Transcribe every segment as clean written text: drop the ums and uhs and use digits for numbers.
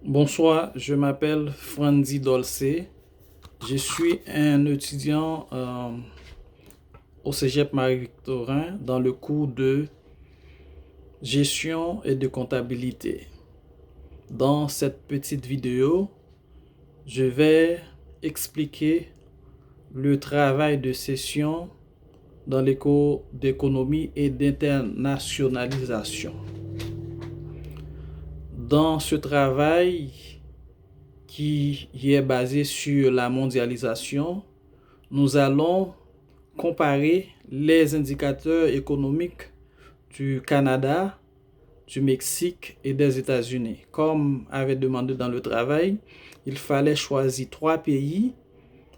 Bonsoir, je m'appelle Frandy Dolce. Je suis un étudiant au Cégep Marie-Victorin dans le cours de gestion et de comptabilité. Dans cette petite vidéo, je vais expliquer le travail de session dans les cours d'économie et d'internationalisation. Dans ce travail qui est basé sur la mondialisation, nous allons comparer les indicateurs économiques du Canada, du Mexique et des États-Unis. Comme avait demandé dans le travail, il fallait choisir 3 pays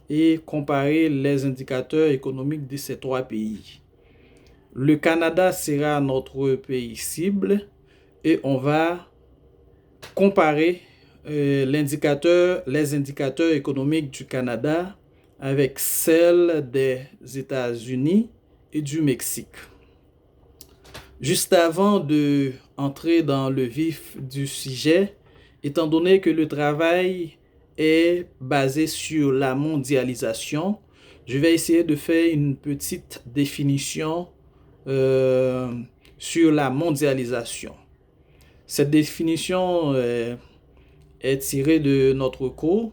et comparer les indicateurs économiques de ces 3 pays. Le Canada sera notre pays cible et on va comparer les indicateurs économiques du Canada avec celles des États-Unis et du Mexique. Juste avant de entrer dans le vif du sujet, étant donné que le travail est basé sur la mondialisation, je vais essayer de faire une petite définition sur la mondialisation. Cette définition est tirée de notre cours.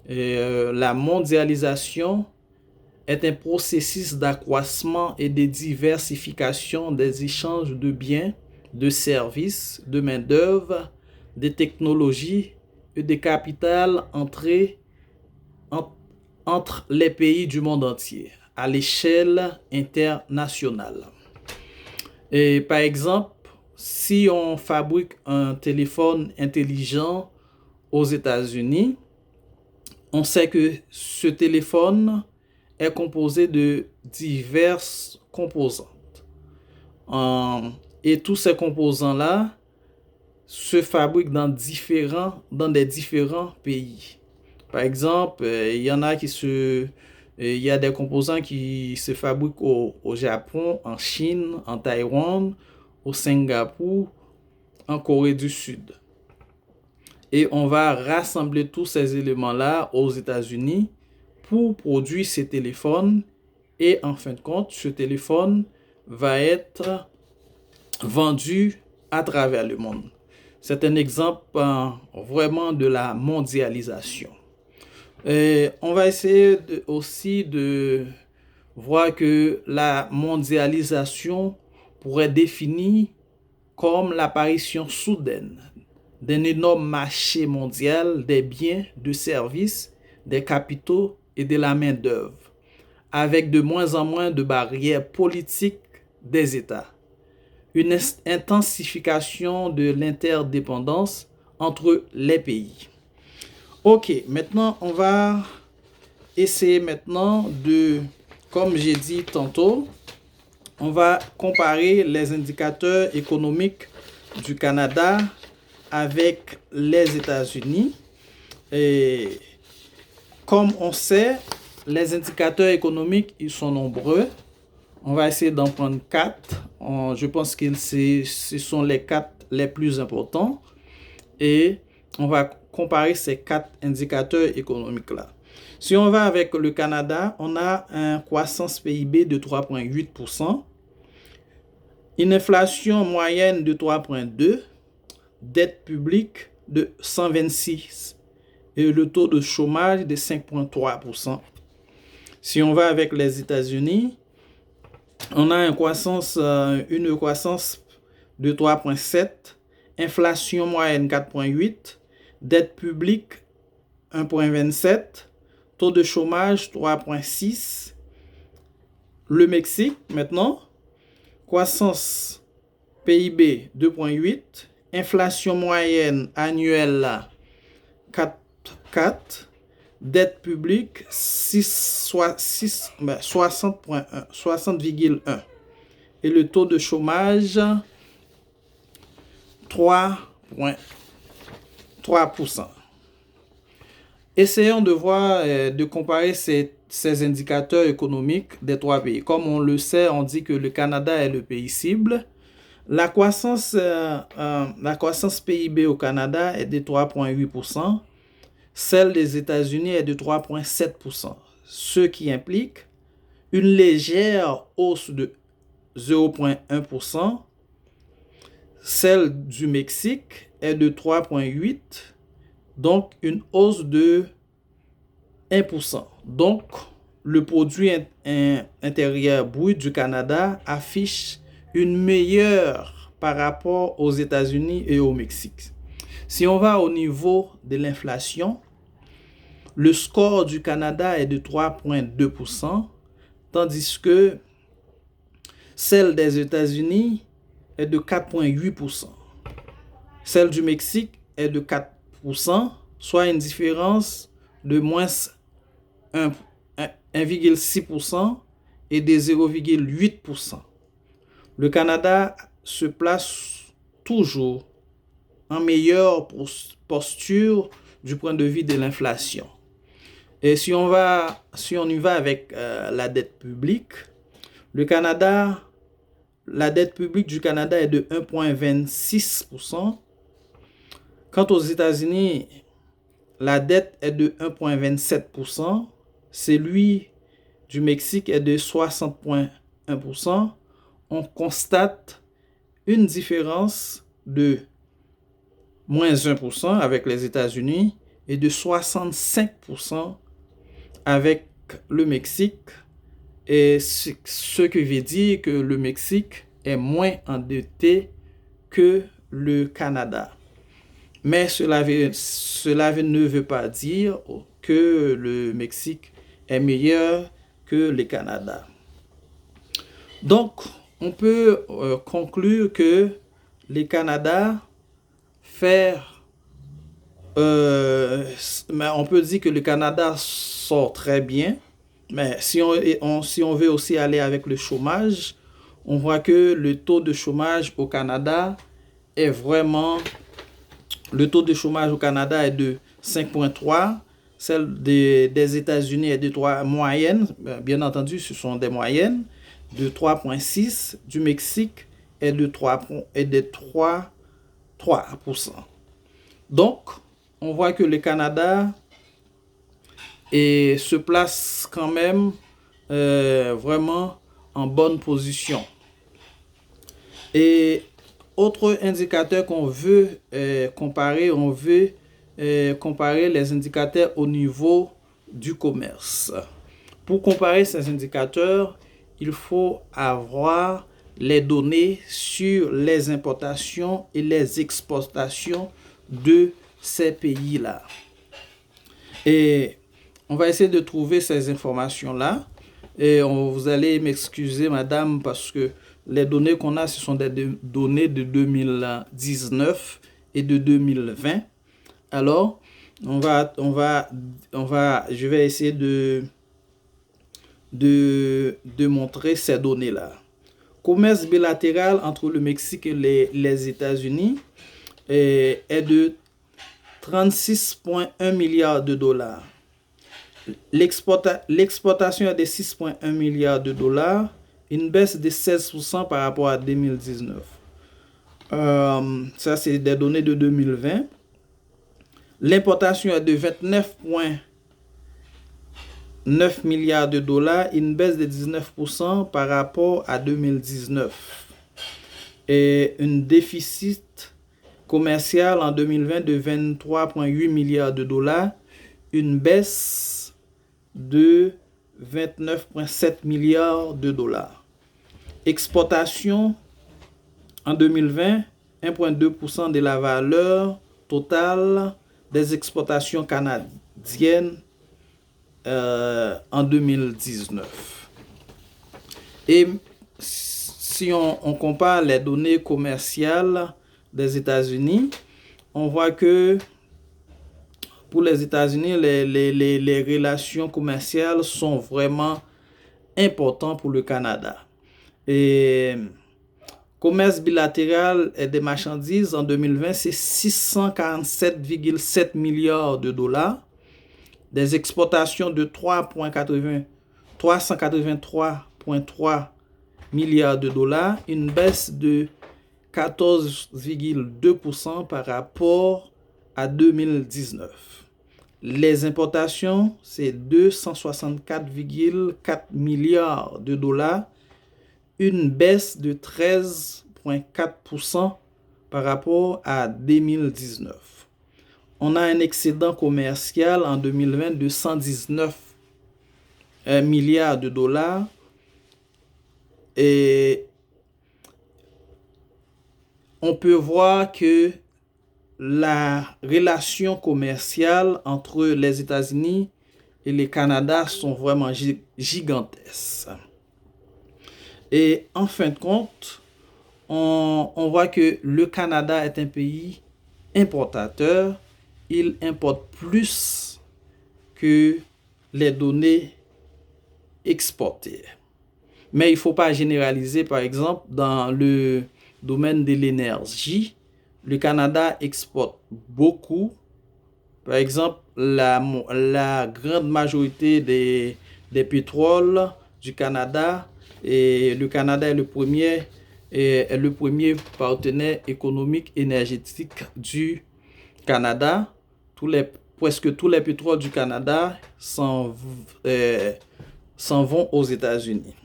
La mondialisation est un processus d'accroissement et de diversification des échanges de biens, de services, de main-d'œuvre, de technologies et de capital entre les pays du monde entier à l'échelle internationale. Et par exemple, si on fabrique un téléphone intelligent aux États-Unis, on sait que ce téléphone est composé de diverses composantes. Et tous ces composants-là se fabriquent dans des différents pays. Par exemple, il y a des composants qui se fabriquent au Japon, en Chine, en Taïwan, au Singapour, en Corée du Sud. Et on va rassembler tous ces éléments-là aux États-Unis pour produire ces téléphones. Et en fin de compte, ce téléphone va être vendu à travers le monde. C'est un exemple vraiment de la mondialisation. Et on va essayer aussi de voir que la mondialisation pourrait définir comme l'apparition soudaine d'un énorme marché mondial des biens, de services, des capitaux et de la main-d'œuvre, avec de moins en moins de barrières politiques des États. Une intensification de l'interdépendance entre les pays. Ok, maintenant on va essayer comme j'ai dit tantôt, on va comparer les indicateurs économiques du Canada avec les États-Unis. Et comme on sait, les indicateurs économiques, ils sont nombreux. On va essayer d'en prendre 4. Je pense que ce sont les 4 les plus importants. Et on va comparer ces 4 indicateurs économiques-là. Si on va avec le Canada, on a une croissance PIB de 3,8%, une inflation moyenne de 3,2%, dette publique de 126 et le taux de chômage de 5,3%. Si on va avec les États-Unis, on a une croissance de 3,7, inflation moyenne 4,8, dette publique 1,27, taux de chômage 3,6. Le Mexique, maintenant, croissance PIB 2,8, inflation moyenne annuelle 4,4, dette publique 60,1 et le taux de chômage 3,3%. Essayons de voir, de comparer ces indicateurs économiques des 3 pays. Comme on le sait, on dit que le Canada est le pays cible. La croissance PIB au Canada est de 3,8%. Celle des États-Unis est de 3,7%, ce qui implique une légère hausse de 0,1%. Celle du Mexique est de 3,8%, donc une hausse de 1%. Donc, le produit intérieur brut du Canada affiche une meilleure par rapport aux États-Unis et au Mexique. Si on va au niveau de l'inflation, le score du Canada est de 3,2%, tandis que celle des États-Unis est de 4,8%. Celle du Mexique est de 4%, soit une différence de moins 1,6% et de 0,8%. Le Canada se place toujours en meilleure posture du point de vue de l'inflation. Et si on y va avec la dette publique, la dette publique du Canada est de 1,26%. Quant aux États-Unis, la dette est de 1,27%. Celui du Mexique est de 60,1%. On constate une différence de moins 1% avec les États-Unis et de 65% avec le Mexique. Et ce qui veut dire que le Mexique est moins endetté que le Canada. Mais cela ne veut pas dire que le Mexique est meilleur que le Canada. Donc, on peut conclure que le Canada on peut dire que le Canada sort très bien. Mais si on veut aussi aller avec le chômage, on voit que le taux de chômage au Canada est le taux de chômage au Canada est de 5,3, celle des États-Unis est de 3 moyenne, bien entendu ce sont des moyennes, de 3,6, du Mexique est de 3%. Donc, on voit que le Canada se place quand même vraiment en bonne position. Et autre indicateur qu'on veut comparer, comparer les indicateurs au niveau du commerce. Pour comparer ces indicateurs, il faut avoir les données sur les importations et les exportations de ces pays-là. Et on va essayer de trouver ces informations-là. Et vous allez m'excuser, madame, parce que les données qu'on a, ce sont des données de 2019 et de 2020. Alors, je vais essayer de montrer ces données-là. Commerce bilatéral entre le Mexique et les États-Unis est de 36,1 milliards de dollars. L'exportation est de 6,1 milliards de dollars, une baisse de 16% par rapport à 2019. Ça, c'est des données de 2020. L'importation est de 29,9 milliards de dollars, une baisse de 19% par rapport à 2019. Et un déficit commercial en 2020 de 23,8 milliards de dollars, une baisse de 29,7 milliards de dollars. Exportation en 2020, 1,2% de la valeur totale des exportations canadiennes en 2019. Et si on compare les données commerciales des États-Unis, on voit que pour les États-Unis, les relations commerciales sont vraiment importantes pour le Canada. Et commerce bilatéral et des marchandises en 2020, c'est 647,7 milliards de dollars. Des exportations de 383,3 milliards de dollars, une baisse de 14,2% par rapport à 2019. Les importations, c'est 264,4 milliards de dollars, une baisse de 13,4% par rapport à 2019. On a un excédent commercial en 2020 de 119 milliards de dollars et on peut voir que la relation commerciale entre les États-Unis et le Canada sont vraiment gigantesques. Et en fin de compte, on voit que le Canada est un pays importateur. Il importe plus que les données exportées. Mais il ne faut pas généraliser. Par exemple, dans le domaine de l'énergie, le Canada exporte beaucoup. Par exemple, la grande majorité des pétroles du Canada, et le Canada est le premier partenaire économique énergétique du Canada. Presque tous les pétroles du Canada s'en vont aux États-Unis.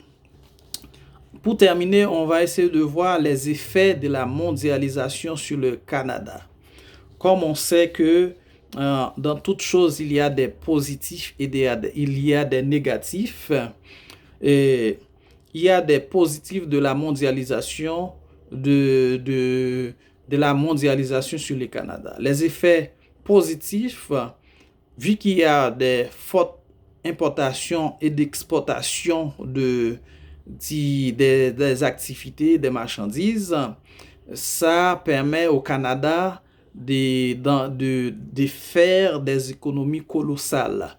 Pour terminer, on va essayer de voir les effets de la mondialisation sur le Canada. Comme on sait que dans toute chose, il y a des positifs et il y a des négatifs. Et il y a des positifs de la mondialisation de la mondialisation sur le Canada. Les effets positifs, vu qu'il y a des fortes importations et d'exportations des activités, des marchandises, ça permet au Canada de faire des économies colossales.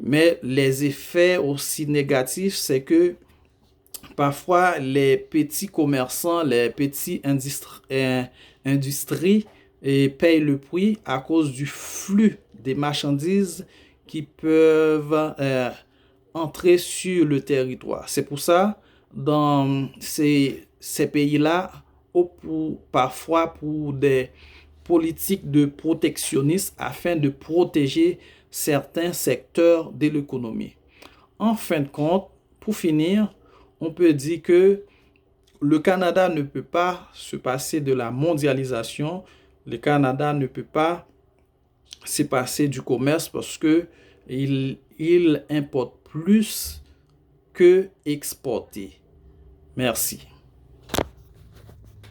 Mais les effets aussi négatifs, c'est que parfois les petits commerçants, les petites industries payent le prix à cause du flux des marchandises qui peuvent entrer sur le territoire. C'est pour ça, dans ces pays-là, parfois pour des politiques de protectionnisme afin de protéger certains secteurs de l'économie. En fin de compte, pour finir, on peut dire que le Canada ne peut pas se passer de la mondialisation. Le Canada ne peut pas se passer du commerce parce que il importe plus que exporter. Merci.